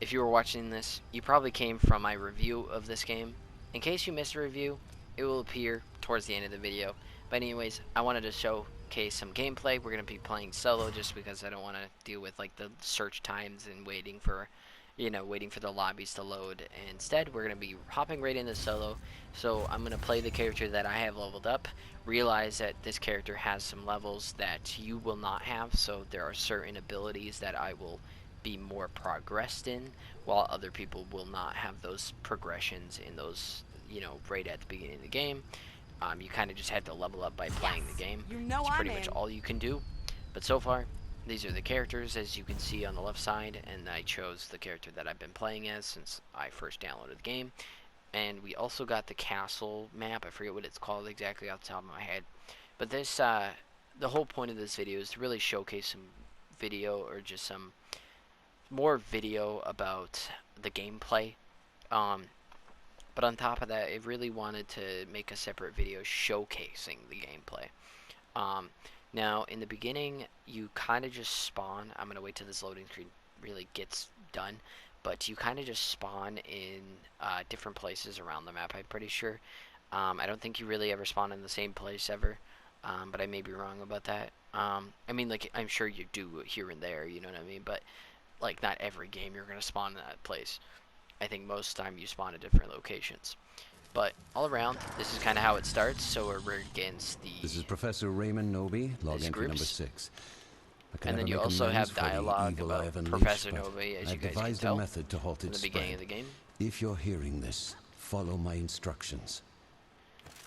if you were watching this, you probably came from my review of this game. In case you missed a review, it will appear towards the end of the video. But anyways, I wanted to showcase some gameplay. We're going to be playing solo just because I don't want to deal with like the search times and waiting for the lobbies to load. Instead, we're going to be hopping right into solo. So I'm going to play the character that I have leveled up. Realize that this character has some levels that you will not have, so there are certain abilities that I will be more progressed in, while other people will not have those progressions in those, right at the beginning of the game. You kind of just had to level up by playing the game. It's pretty much all you can do. But so far, these are the characters, as you can see on the left side, and I chose the character that I've been playing as since I first downloaded the game. And we also got the castle map. I forget what it's called exactly off the top of my head. But this, the whole point of this video is to really showcase some video, or just some more video about the gameplay. But on top of that, I really wanted to make a separate video showcasing the gameplay. Now, in the beginning, you kind of just spawn. I'm going to wait till this loading screen really gets done. But you kind of just spawn in different places around the map, I'm pretty sure. I don't think you really ever spawn in the same place ever. But I may be wrong about that. I mean, like, I'm sure you do here and there, you know what I mean? But, like, not every game you're going to spawn in that place. I think most of the time you spawn at different locations. But all around, this is kind of how it starts. So we're against the... This is Professor Raymond Noby, log entry number 6. And then you also have dialogue about Professor Noby, as you guys can tell, method to halt in the beginning of the game. If you're hearing this, follow my instructions.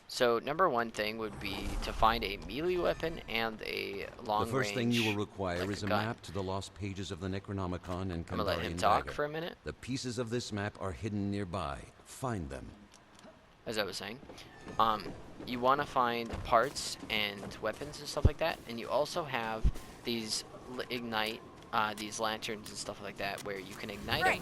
So number one thing would be to find a melee weapon and a long range. The first thing you will require is a map to the lost pages of the Necronomicon and Kandarian. I'm gonna let him talk for a minute. The pieces of this map are hidden nearby. Find them. As I was saying, you want to find parts and weapons and stuff like that, and you also have these these lanterns and stuff like that where you can ignite them,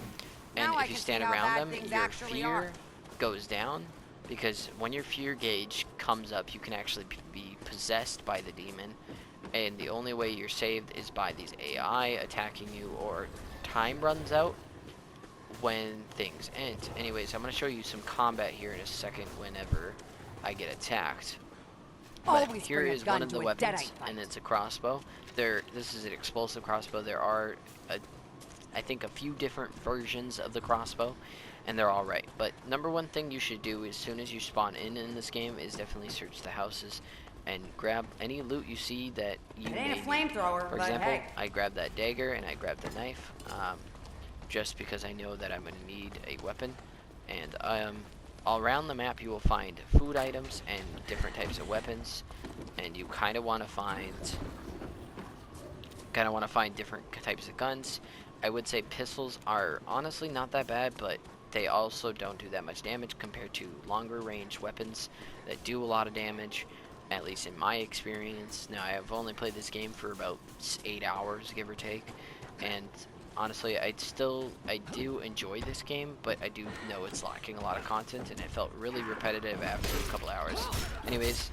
and if you stand around them, your fear goes down, because when your fear gauge comes up, you can actually be possessed by the demon, and the only way you're saved is by these AI attacking you, or time runs out when things end. Anyways, I'm going to show you some combat here in a second whenever I get attacked. But here is one of the weapons, and it's a crossbow. This is an explosive crossbow. There are, I think, a few different versions of the crossbow, and they're all right. But number one thing you should do as soon as you spawn in this game is definitely search the houses and grab any loot you see that you may need. For example, I grabbed that dagger and I grabbed the knife, just because I know that I'm going to need a weapon. And all around the map you will find food items and different types of weapons, and you kind of want to find different types of guns. I would say pistols are honestly not that bad, but they also don't do that much damage compared to longer range weapons that do a lot of damage, at least in my experience. Now, I have only played this game for about 8 hours, give or take, and honestly, I do enjoy this game, but I do know it's lacking a lot of content, and it felt really repetitive after a couple hours. Anyways,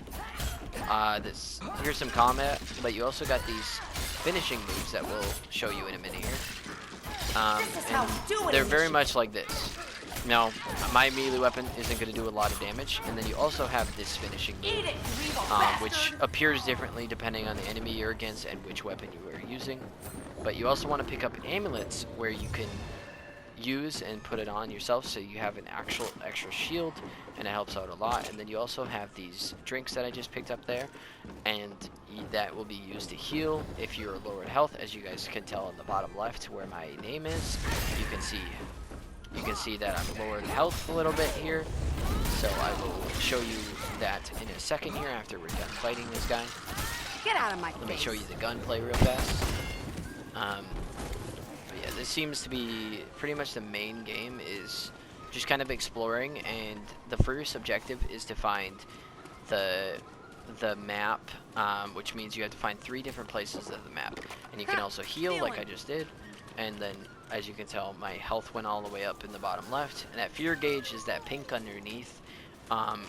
here's some combat, but you also got these finishing moves that we'll show you in a minute here. And they're very much like this. Now, my melee weapon isn't going to do a lot of damage, and then you also have this finishing move, which appears differently depending on the enemy you're against and which weapon you are using. But you also want to pick up amulets where you can use and put it on yourself, so you have an actual extra shield, and it helps out a lot. And then you also have these drinks that I just picked up there, and that will be used to heal if you're lowered health, as you guys can tell on the bottom left where my name is. You can see that I'm lowered health a little bit here, so I will show you that in a second here after we're done fighting this guy. Get out of my face. Let me show you the gunplay real fast. But yeah, this seems to be pretty much the main game, is just kind of exploring, and the first objective is to find the map, which means you have to find 3 different places of the map, and you can also heal like I just did. And then, as you can tell, my health went all the way up in the bottom left, and that fear gauge is that pink underneath,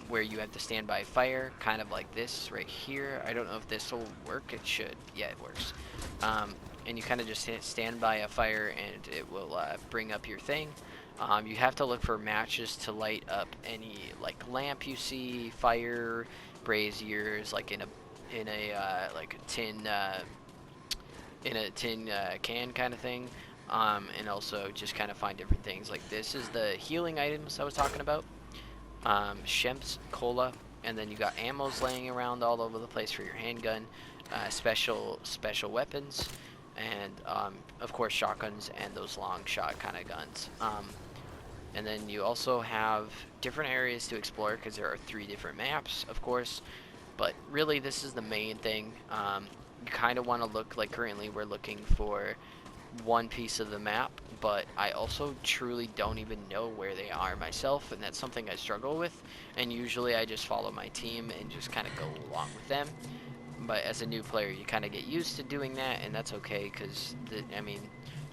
where you have to stand by fire, kind of like this right here. I don't know if this will work. It should. Yeah, it works. and you kind of just stand by a fire, and it will bring up your thing. You have to look for matches to light up any like lamp you see, fire, braziers, like in a like a tin can kind of thing. And also just kind of find different things. Like this is the healing items I was talking about. Shemp's cola, and then you got ammos laying around all over the place for your handgun, special weapons, and of course shotguns and those long shot kind of guns. And then you also have different areas to explore because there are 3 different maps, of course. But really, this is the main thing. You kind of want to look like currently we're looking for one piece of the map, but I also truly don't even know where they are myself, and that's something I struggle with. And usually I just follow my team and just kind of go along with them. But as a new player, you kind of get used to doing that, and that's okay because I mean,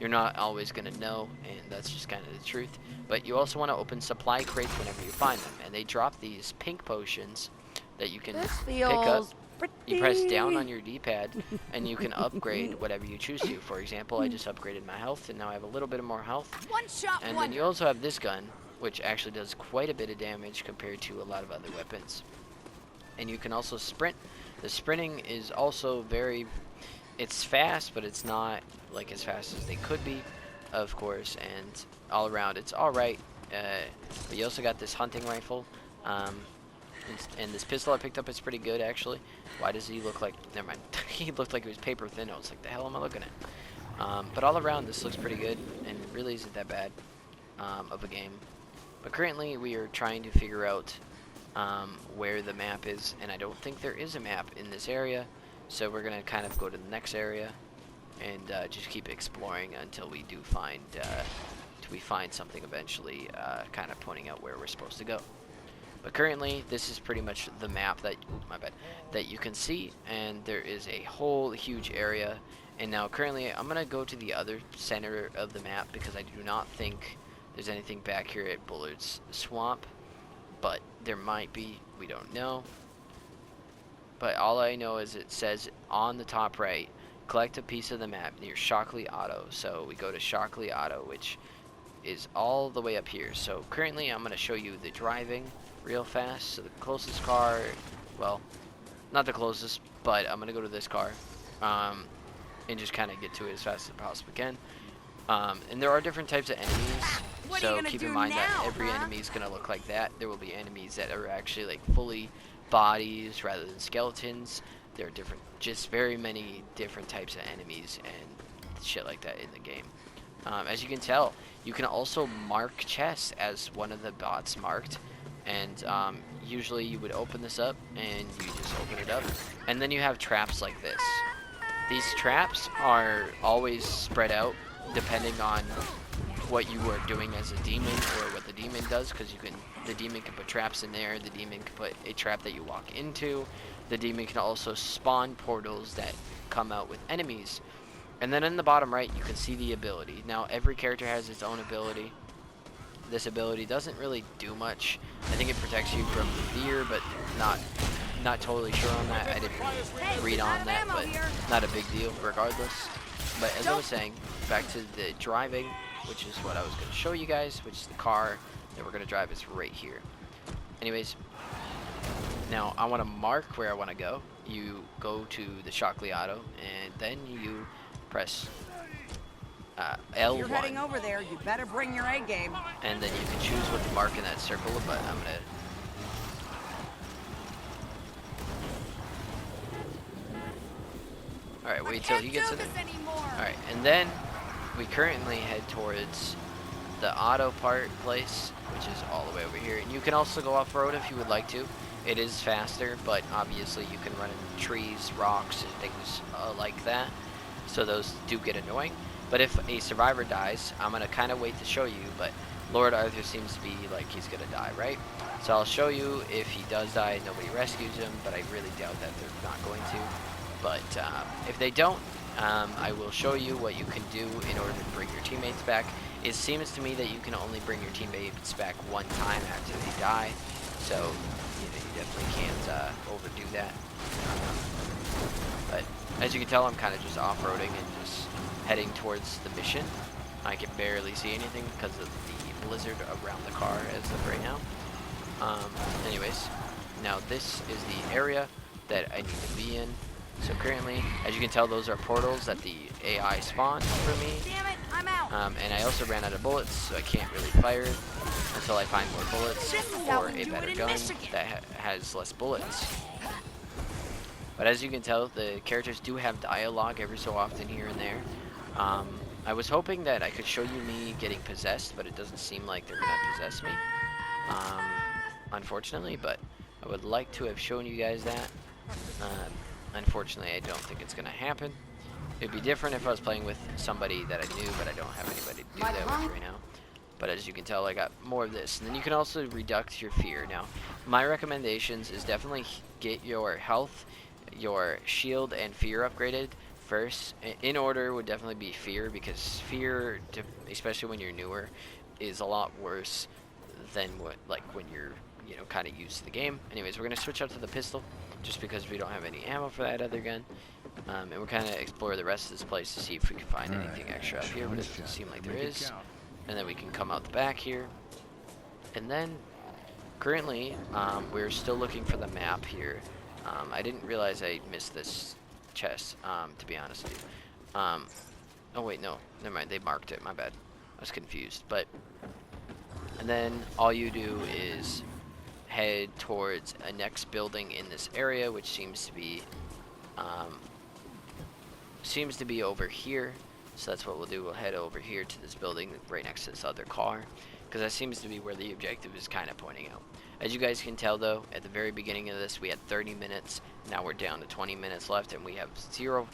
you're not always gonna know, and that's just kind of the truth. But you also want to open supply crates whenever you find them, and they drop these pink potions that you can pick up. You press down on your D-pad, and you can upgrade whatever you choose to. For example, I just upgraded my health, and now I have a little bit more health. And then you also have this gun, which actually does quite a bit of damage compared to a lot of other weapons. And you can also sprint. The sprinting is also it's fast, but it's not like as fast as they could be, of course. And all around, it's all right. But you also got this hunting rifle. And this pistol I picked up is pretty good, actually. Why does he look like... Never mind. He looked like he was paper thin. I was like, the hell am I looking at? But all around, this looks pretty good, and it really isn't that bad of a game. But currently, we are trying to figure out where the map is, and I don't think there is a map in this area. So we're going to kind of go to the next area and just keep exploring until we do find... till we find something eventually kind of pointing out where we're supposed to go. But currently, this is pretty much the map that, that you can see, and there is a whole huge area. And now currently, I'm gonna go to the other center of the map because I do not think there's anything back here at Bullard's Swamp, but there might be. We don't know. But all I know is it says on the top right, collect a piece of the map near Shockley Auto. So we go to Shockley Auto, which is all the way up here. So currently, I'm gonna show you the driving real fast. So the closest car, well, not the closest, but I'm gonna go to this car and just kind of get to it as fast as I possibly can. And there are different types of enemies, so keep in mind that every enemy is gonna look like that. There will be enemies that are actually like fully bodies rather than skeletons. There are just very many different types of enemies and shit like that in the game. As you can tell, you can also mark chests as one of the bots marked. And usually you would open this up, and you just open it up, and then you have traps like this. These traps are always spread out depending on what you are doing as a demon or what the demon does, because the demon can put traps in there, the demon can put a trap that you walk into, the demon can also spawn portals that come out with enemies. And then in the bottom right, you can see the ability. Now every character has its own ability. This ability doesn't really do much. I think it protects you from fear, but not totally sure on that. I didn't read on that, but not a big deal regardless. But as I was saying, back to the driving, which is what I was going to show you guys, which is the car that we're going to drive is right here. Anyways, now I want to mark where I want to go. You go to the Shockley Auto, and then you press L1. You're heading over there, you better bring your A game. And then you can choose what to mark in that circle, but I'm gonna... Alright, wait till he gets in there. Alright, and then we currently head towards the auto part place, which is all the way over here. And you can also go off-road if you would like to. It is faster, but obviously you can run into trees, rocks, and things like that. So those do get annoying. But if a survivor dies, I'm going to kind of wait to show you, but Lord Arthur seems to be like he's going to die, right? So I'll show you if he does die, nobody rescues him, but I really doubt that they're not going to. But if they don't, I will show you what you can do in order to bring your teammates back. It seems to me that you can only bring your teammates back one time after they die, so you definitely can't overdo that. But as you can tell, I'm kind of just off-roading and just heading towards the mission. I can barely see anything because of the blizzard around the car as of right now. Anyways, now this is the area that I need to be in. So currently, as you can tell, those are portals that the AI spawned for me. Damn it, I'm out. And I also ran out of bullets, so I can't really fire until I find more bullets or a better gun that has less bullets. But as you can tell, the characters do have dialogue every so often here and there. I was hoping that I could show you me getting possessed, but it doesn't seem like they're gonna possess me, unfortunately. But I would like to have shown you guys that. Unfortunately, I don't think it's gonna happen. It'd be different if I was playing with somebody that I knew, but I don't have anybody to do that with right now. But as you can tell, I got more of this. And then you can also reduce your fear. Now, my recommendations is definitely get your health, your shield, and fear upgraded first. In order would definitely be fear, because fear, especially when you're newer, is a lot worse than when you're kind of used to the game. Anyways, we're gonna switch up to the pistol just because we don't have any ammo for that other gun, and we're kind of explore the rest of this place to see if we can find anything extra up here, but it doesn't seem like there is. And then we can come out the back here, and then currently we're still looking for the map here. I didn't realize I missed this chest, to be honest with you. Oh wait, no, never mind, they marked it, my bad. I was confused. And then all you do is head towards a next building in this area, which seems to be over here. So that's what we'll do. We'll head over here to this building right next to this other car, because that seems to be where the objective is kind of pointing out. As you guys can tell, though, at the very beginning of this, we had 30 minutes. Now we're down to 20 minutes left, and we have 0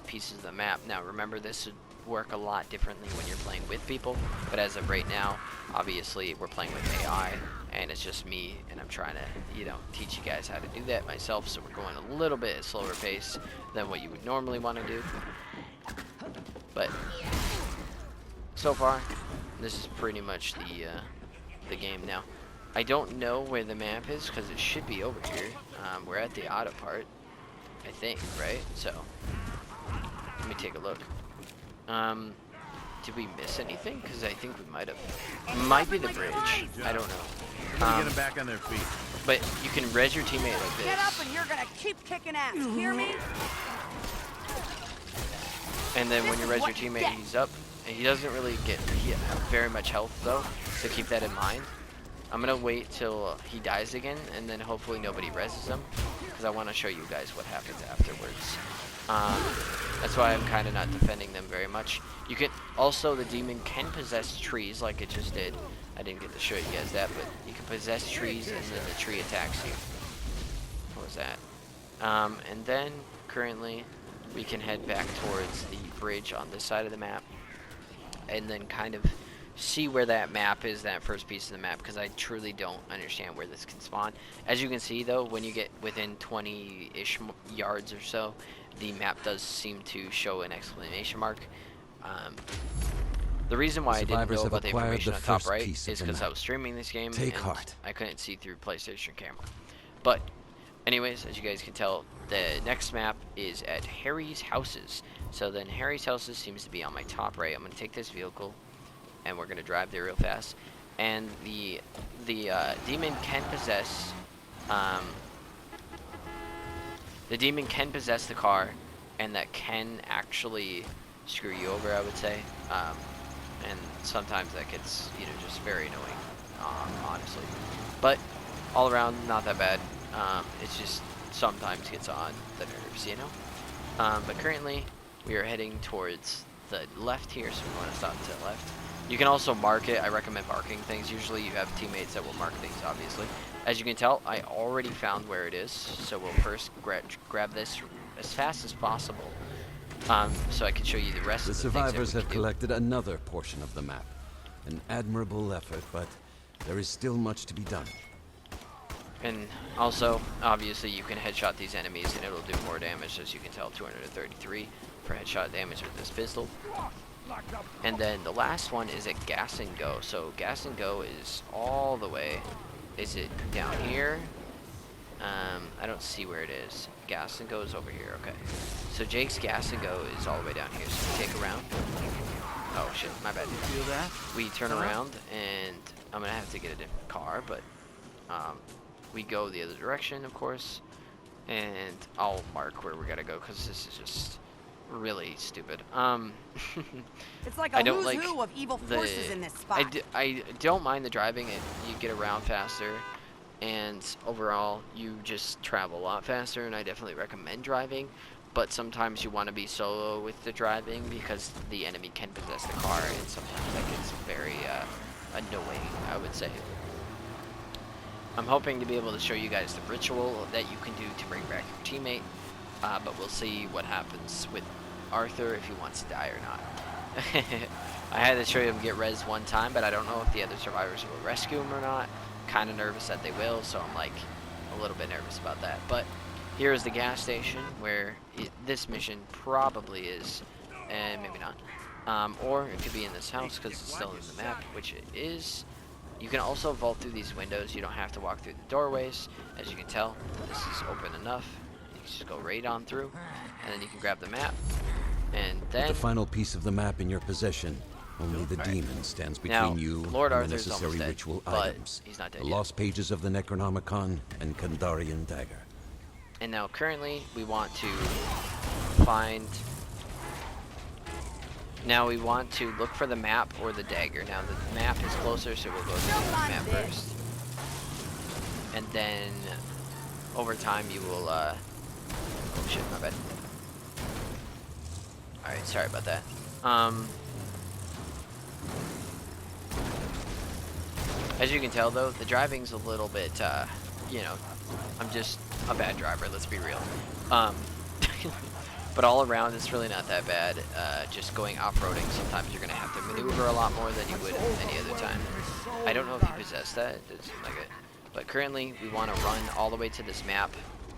pieces of the map. Now, remember, this would work a lot differently when you're playing with people, but as of right now, obviously, we're playing with AI, and it's just me, and I'm trying to, teach you guys how to do that myself, so we're going a little bit slower pace than what you would normally want to do. But so far, this is pretty much the game now. I don't know where the map is because it should be over here. We're at the auto part, I think, right? So let me take a look. Did we miss anything? Because I think we might have. Might be the bridge. I don't know. Get them back on their feet. But you can res your teammate like this. Get up and you're gonna keep kicking ass. Hear me? And then when you res your teammate, he's up. And he doesn't really get very much health, though, so keep that in mind. I'm going to wait till he dies again, and then hopefully nobody reses him, because I want to show you guys what happens afterwards. That's why I'm kind of not defending them very much. You can also, the demon can possess trees like it just did. I didn't get to show you guys that, but you can possess trees, and then the tree attacks you. What was that? And then, currently, we can head back towards the bridge on this side of the map, and then kind of see where that map is, that first piece of the map, because I truly don't understand where this can spawn. As you can see, though, when you get within 20-ish yards or so, the map does seem to show an exclamation mark. The reason why I didn't know about the information on top right is because I was streaming this game and I couldn't see through PlayStation camera. But anyways, as you guys can tell, the next map is at Harry's Houses. So then Harry's Houses seems to be on my top right. I'm going to take this vehicle, and we're going to drive there real fast. And the demon can possess... the demon can possess the car, and that can actually screw you over, I would say. And sometimes that gets, just very annoying, honestly. But all around, not that bad. It's just sometimes gets on the nerves, But currently, we are heading towards the left here, so we want to stop to the left. You can also mark it. I recommend marking things. Usually you have teammates that will mark things, obviously. As you can tell, I already found where it is, so we'll first grab this as fast as possible, so I can show you the rest of the survivors have collected another portion of the map. An admirable effort, but there is still much to be done. And also, obviously, you can headshot these enemies, and it'll do more damage. As you can tell, 233 for headshot damage with this pistol. And then the last one is at Gas and Go. So Gas and Go is all the way. Is it down here? I don't see where it is. Gas and Go is over here. Okay. So Jake's Gas and Go is all the way down here. So we take around. Oh shit, my bad. Feel that? We turn around and I'm gonna have to get a different car, but we go the other direction, of course, and I'll mark where we gotta go because this is just really stupid. It's like I a don't who's like who of evil forces in this spot. I don't mind the driving. You get around faster, and overall you just travel a lot faster, and I definitely recommend driving. But sometimes you want to be solo with the driving because the enemy can possess the car, and sometimes that gets very annoying, I would say. I'm hoping to be able to show you guys the ritual that you can do to bring back your teammate, but we'll see what happens with Arthur if he wants to die or not. I had to show him get res one time, but I don't know if the other survivors will rescue him or not. Kind of nervous that they will, so I'm like a little bit nervous about that. But here is the gas station where this mission probably is, and maybe not. Or it could be in this house because it's still in the map, which it is. You can also vault through these windows. You don't have to walk through the doorways. As you can tell, this is open enough. You can just go right on through, and then you can grab the map. And then With the final piece of the map in your possession, only the demon stands between now, you Lord and the Arthur's necessary almost dead, ritual but items. he's not dead The yet. lost pages of the Necronomicon and Kandarian dagger. And now currently we want to find. Now we want to look for the map or the dagger. Now the map is closer, so we'll go to the map first. And then over time you will oh shit, my bad. Alright, sorry about that. As you can tell though, the driving's a little bit you know, I'm just a bad driver, let's be real. But all around, it's really not that bad. Just going off-roading, sometimes you're going to have to maneuver a lot more than you would any other time. I don't know if you possess that. It doesn't seem like it. But currently, we want to run all the way to this map.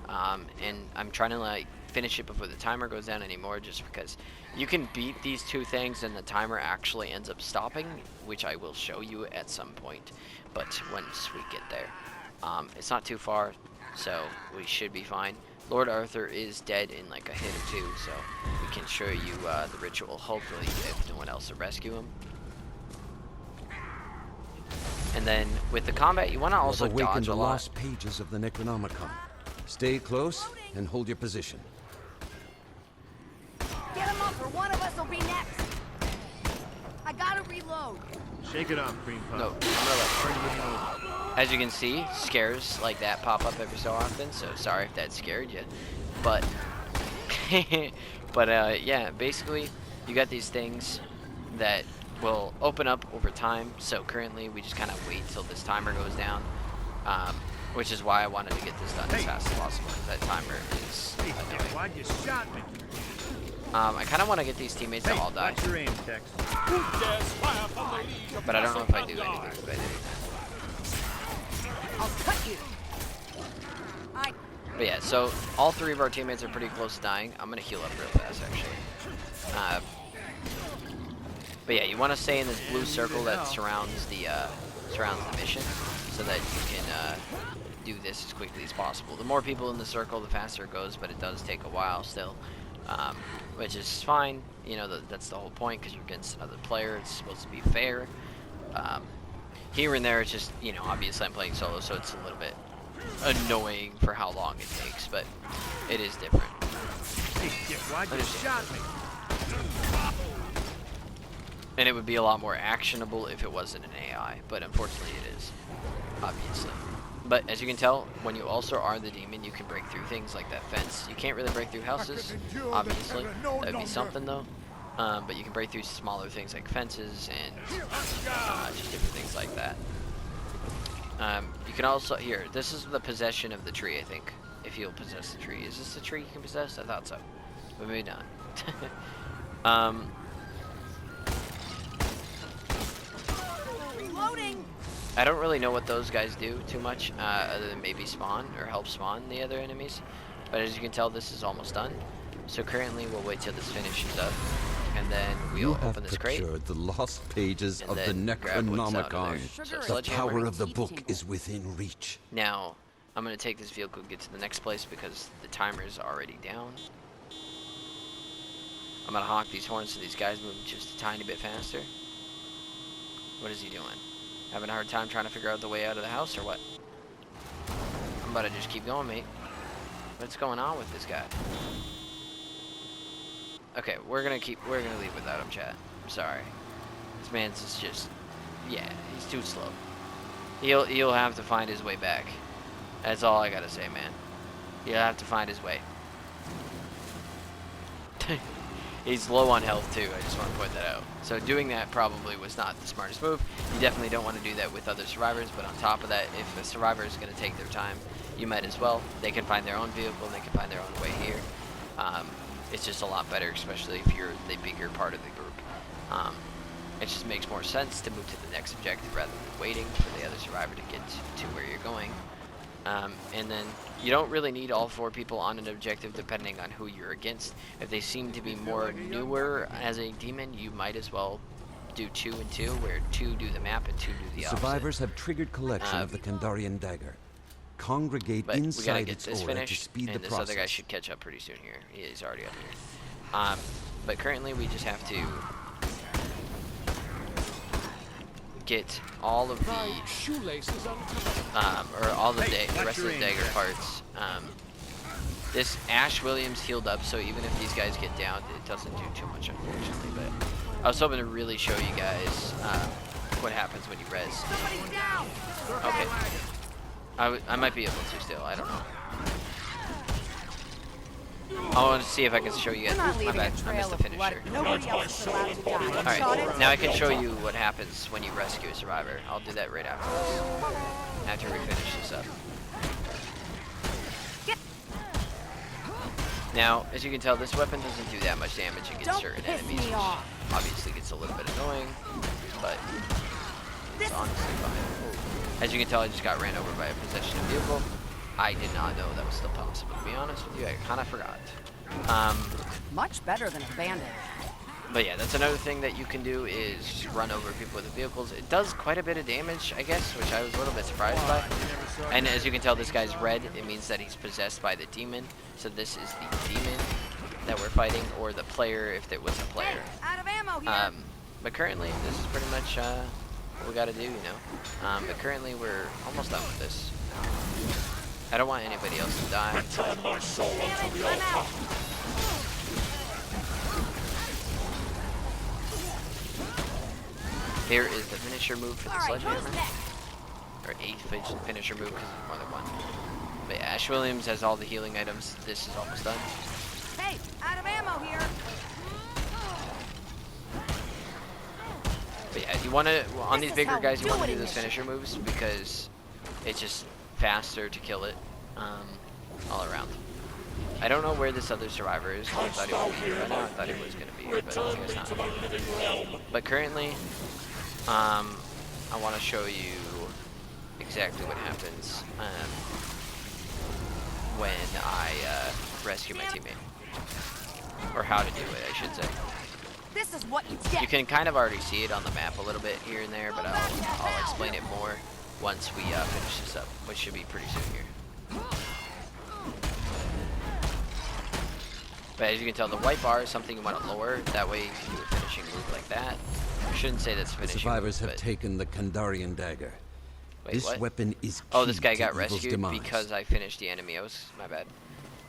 And I'm trying to like finish it before the timer goes down anymore, just because you can beat these two things and the timer actually ends up stopping, which I will show you at some point. But once we get there. It's not too far, so we should be fine. Lord Arthur is dead in like a hit or two, so we can show you the ritual, hopefully, if no one else will rescue him. And then with the combat, you want to also dodge a the lot. lost pages of the Necronomicon. Stay close and hold your position. Get him up or one of us will be next. I gotta reload. Shake it off, cream puff. No, I'm gonna let As you can see, scares like that pop up every so often, so sorry if that scared you. But, yeah, basically, you got these things that will open up over time. So currently, we just kind of wait till this timer goes down, which is why I wanted to get this done as fast as possible, because that timer is annoying. Why'd you shot me? I kind of want to get these teammates to all die, Watch your aim, Tex. but I don't know if I do anything if I do. I'll cut you. But yeah, so all three of our teammates are pretty close to dying. I'm gonna heal up real fast, actually. But yeah, you want to stay in this blue circle that surrounds the mission, so that you can do this as quickly as possible. The more people in the circle, the faster it goes, but it does take a while still, which is fine. You know, that's the whole point, because you're against another player. It's supposed to be fair. Here and there, it's just, you know, obviously I'm playing solo, so it's a little bit annoying for how long it takes, but it is different. Hey, shit, why'd you shot me? And it would be a lot more actionable if it wasn't an AI, but unfortunately it is, obviously. But as you can tell, when you also are the demon, you can break through things like that fence. You can't really break through houses, obviously. That would be something though. But you can break through smaller things like fences and just different things like that. You can also, here, this is the possession of the tree, I think, if you'll possess the tree. Is this the tree you can possess? I thought so, but maybe not. Reloading. I don't really know what those guys do too much, other than maybe spawn or help spawn the other enemies. But as you can tell, this is almost done. So currently, we'll wait till this finishes up, and then we'll open this crate. You have procured the lost pages of the grab what's out of Necronomicon. there. So The sledgehammer. power of the book is within reach. Now, I'm going to take this vehicle and get to the next place because the timer is already down. I'm going to honk these horns so these guys move just a tiny bit faster. What is he doing? Having a hard time trying to figure out the way out of the house or what? I'm about to just keep going, mate. What's going on with this guy? Okay, we're gonna leave without him, chat. I'm sorry. This man's just, yeah, he's too slow. He'll have to find his way back. That's all I gotta say, man. He'll have to find his way. He's low on health too, I just want to point that out. So doing that probably was not the smartest move. You definitely don't want to do that with other survivors, but on top of that, if a survivor is going to take their time, you might as well. They can find their own vehicle, and they can find their own way here. It's just a lot better, especially if you're the bigger part of the group. It just makes more sense to move to the next objective rather than waiting for the other survivor to get to where you're going. And then you don't really need all 4 people on an objective depending on who you're against. If they seem to be more newer as a demon, you might as well do 2 and 2, where 2 do the map and 2 do the opposite. Survivors have triggered collection of the Kandarian dagger. Congregate But we inside gotta get its this aura to finished, speed and the this process. other guy should catch up pretty soon here. He's already up here. But currently we just have to get all of the or all the rest of the dagger parts. This Ash Williams healed up, so even if these guys get down, it doesn't do too much, unfortunately. But I was hoping to really show you guys what happens when you res. Somebody's down. Okay, I might be able to still. I don't know. I want to see if I can show you guys. We're not My leaving bad. a I trail missed the of blood. finisher. Nobody else is allowed to die. Alright, Got it? now I can show you what happens when you rescue a survivor. I'll do that right after this. After we finish this up. Now, as you can tell, this weapon doesn't do that much damage against Don't certain piss enemies, me which off. obviously gets a little bit annoying, but it's honestly fine. As you can tell, I just got ran over by a possession vehicle. I did not know that was still possible, to be honest with you. I kind of forgot. Much better than a bandit. But yeah, that's another thing that you can do is run over people with the vehicles. It does quite a bit of damage, I guess, which I was a little bit surprised by. And as you can tell, this guy's red. It means that he's possessed by the demon. So this is the demon that we're fighting, or the player if it was a player. Out of ammo here. But currently, this is pretty much what we got to do, you know. But currently, we're almost done with this. I don't want anybody else to die. Here is the finisher move for the sledgehammer. Or 8th finisher move because there's more than one. But yeah, Ash Williams has all the healing items. This is almost done. Hey, out of ammo here. But yeah, you want to, on This these is bigger how guys, you we do want to it do in those this finisher moves because it's just faster to kill it all around. I don't know where this other survivor is. I thought he would be here right now. I thought he was going to be here, but I guess not. But currently, I want to show you exactly what happens when I rescue my teammate. Or how to do it, I should say. This is what you get. You can kind of already see it on the map a little bit here and there, but I'll explain it more once we finish this up, which should be pretty soon here. But as you can tell, the white bar is something you want to lower. That way you can do a finishing move like that. I shouldn't say that's The finishing survivors move, have but taken the Kandarian dagger. wait, This what? weapon is key Oh, this guy to got evil's rescued demise. because I finished the enemy. My bad.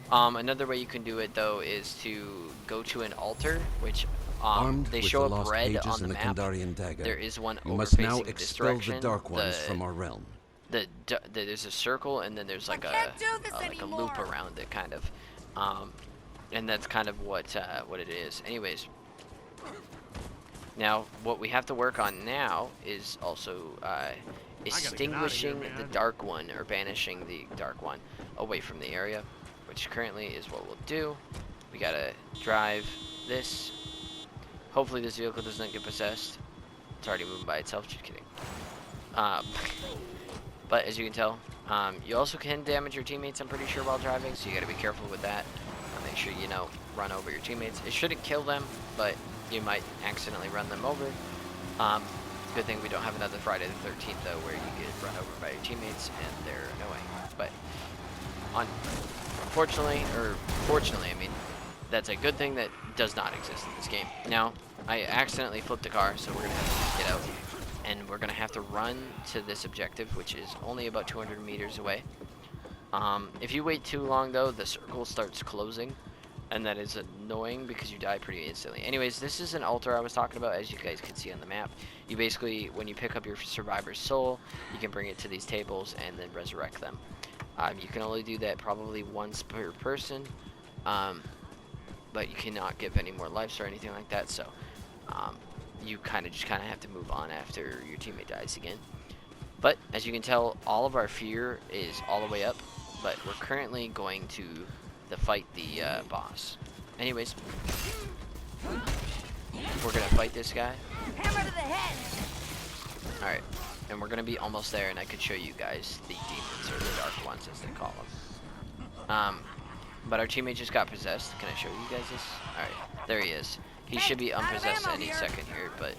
Another way you can do it though is to go to an altar, which Armed they with show the up lost red pages on the and map. Kandarian dagger, There is one you over must now facing this expel direction. the dark ones from our realm. There's a circle and then there's like can't do this like a loop anymore. around it, kind of. And that's kind of what it is. Anyways, now what we have to work on now is also extinguishing the dark one, or banishing the dark one away from the area, which currently is what we'll do. We gotta drive this. Hopefully this vehicle doesn't get possessed. It's already moving by itself, just kidding. But as you can tell, you also can damage your teammates, I'm pretty sure, while driving, so you gotta be careful with that. Make sure you run over your teammates. It shouldn't kill them, but you might accidentally run them over. good thing we don't have another Friday the 13th though, where you get run over by your teammates and they're annoying. But unfortunately, or fortunately, I mean, that's a good thing that does not exist in this game. Now, I accidentally flipped the car, so we're gonna have to get out, and we're gonna have to run to this objective, which is only about 200 meters away. If you wait too long though, the circle starts closing, and that is annoying because you die pretty instantly. Anyways, this is an altar I was talking about, as you guys can see on the map. You basically, when you pick up your survivor's soul, you can bring it to these tables and then resurrect them. You can only do that probably once per person, but you cannot give any more lives or anything like that, so you just have to move on after your teammate dies again. But as you can tell, all of our fear is all the way up, but we're currently going to fight the boss. Anyways, we're gonna fight this guy. Hammer to the head. All right, and we're gonna be almost there, and I could show you guys the demons, or the dark ones as they call them. But our teammate just got possessed. Can I show you guys this? All right, there he is. He should be unpossessed any second here, but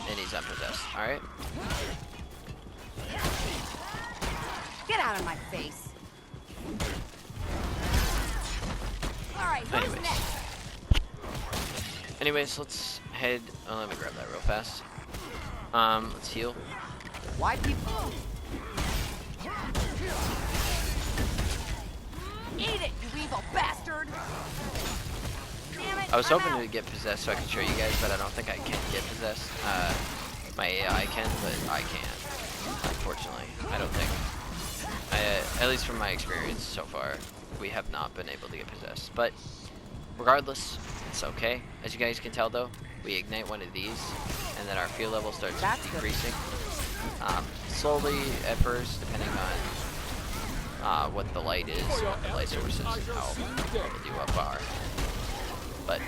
and he's unpossessed. All right. Get out of my face. All right, who's next? Anyways, let's head. Oh, let me grab that real fast. Let's heal. Why people? Eat it, you evil bastard! Damn it, I was I'm hoping out. to get possessed so I could show you guys, but I don't think I can get possessed. My AI can, but I can't. Unfortunately, I don't think. At least from my experience so far, we have not been able to get possessed. But regardless, it's okay. As you guys can tell, though, we ignite one of these, and then our fear level starts decreasing. Slowly at first, depending on what the light is, what the light source is, and how you up are. But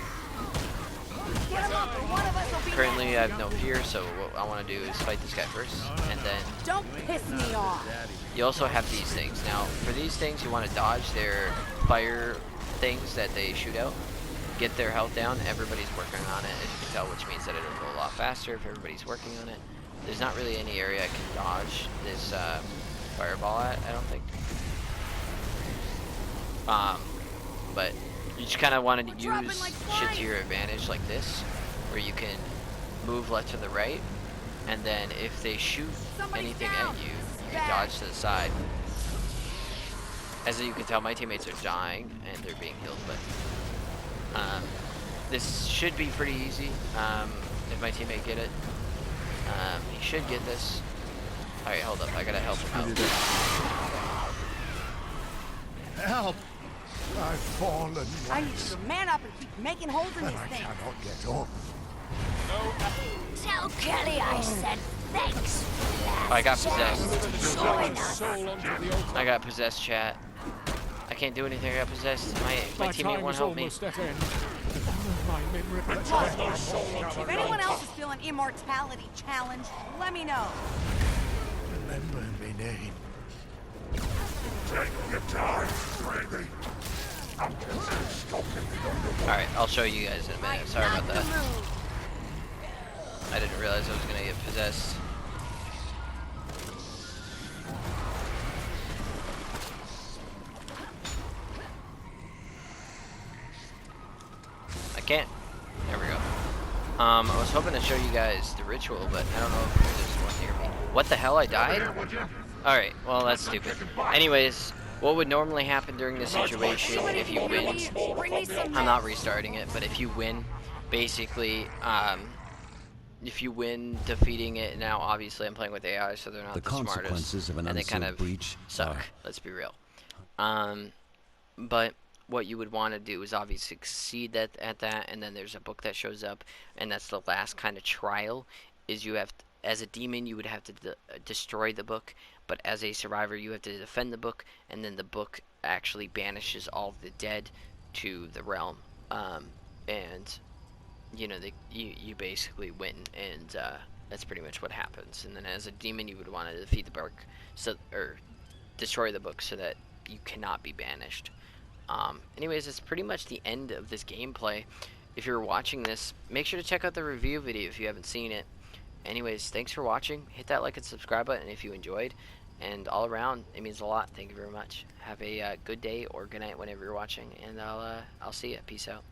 Get him up, or one of us will be currently, I next. have no fear, so what I want to do is fight this guy first, and then Don't piss me off. you also have these things. Now, for these things, you want to dodge their fire things that they shoot out. Get their health down. Everybody's working on it, as you can tell, which means that it'll go a lot faster if everybody's working on it. There's not really any area I can dodge this fireball at, I don't think. But you just kind of want to use shit to your advantage like this, where you can move left to the right, and then if they shoot anything at you, you can dodge to the side. As you can tell, my teammates are dying and they're being healed, but this should be pretty easy if my teammate get it. He should get this. Alright, hold up, I gotta help him out. Help! I've fallen. I need you to man up and keep making holes in these I things. cannot get up. Tell Kelly I said thanks. I got possessed. I got possessed, chat. I can't do anything, I got possessed. My teammate won't help me. If anyone else is feeling immortality challenged, let me know. Remember my name. Alright, I'll show you guys in a minute. Sorry about that. Move. I didn't realize I was gonna get possessed. I can't. There we go. I was hoping to show you guys the ritual, but I don't know if there's one near me. What the hell? I died? Alright, well that's stupid. Anyways, what would normally happen during this situation if you win? I'm not restarting it, but if you win, basically, if you win defeating it, now obviously I'm playing with AI, so they're not the smartest, consequences of an and they kind unsealed of breach suck. are- Let's be real. But what you would want to do is obviously succeed at that, and then there's a book that shows up, and that's the last kind of trial. Is you have to, as a demon, you would have to destroy the book, but as a survivor, you have to defend the book, and then the book actually banishes all of the dead to the realm, and you know, you basically win, and that's pretty much what happens. And then as a demon, you would want to defeat the book, or destroy the book, so that you cannot be banished. Anyways, it's pretty much the end of this gameplay. if you're watching this, make sure to check out the review video if you haven't seen it. Anyways, thanks for watching. Hit that like and subscribe button if you enjoyed. And all around, it means a lot. Thank you very much. Have a good day or good night whenever you're watching. And I'll see you. Peace out.